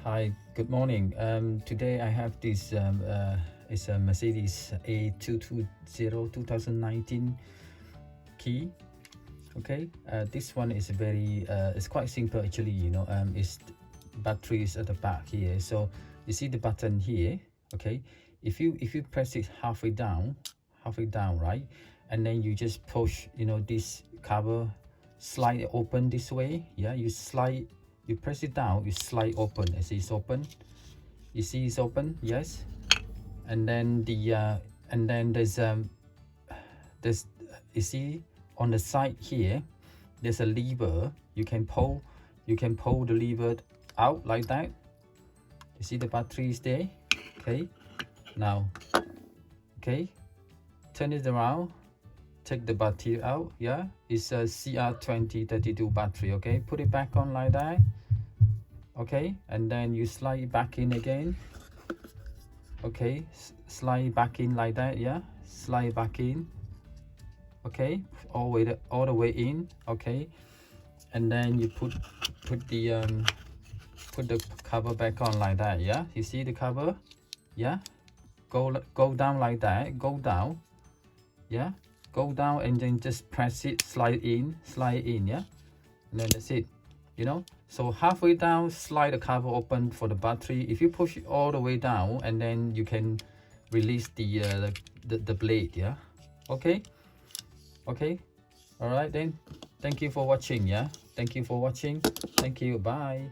Hi, good morning. Today I have this it's a Mercedes A220 2019 Key. Okay, this one is very it's quite simple actually. It's batteries at the back here. So you see the button here. Okay, if you press it halfway down, right, and then you just push, this cover, slide it open this way. Yeah, you press it down, you slide open. I see it's open. You see it's open, yes. And then there's you see on the side here, there's a lever. You can pull the lever out like that. You see the battery is there. Okay, now, okay, turn it around, take the battery out. Yeah, it's a CR20 32 battery. Okay, put it back on like that. Okay, and then you slide it back in again. Okay, slide back in like that. Yeah, slide back in. Okay, all the way in. Okay, and then you put the cover back on like that. Yeah, you see the cover. Yeah, go down like that. Go down. Yeah, go down and then just press it, slide in. Yeah, and then that's it. So halfway down, slide the cover open for the battery. If you push it all the way down, and then you can release the blade. Yeah, okay, all right then. Thank you for watching. Yeah, thank you for watching. Thank you. Bye.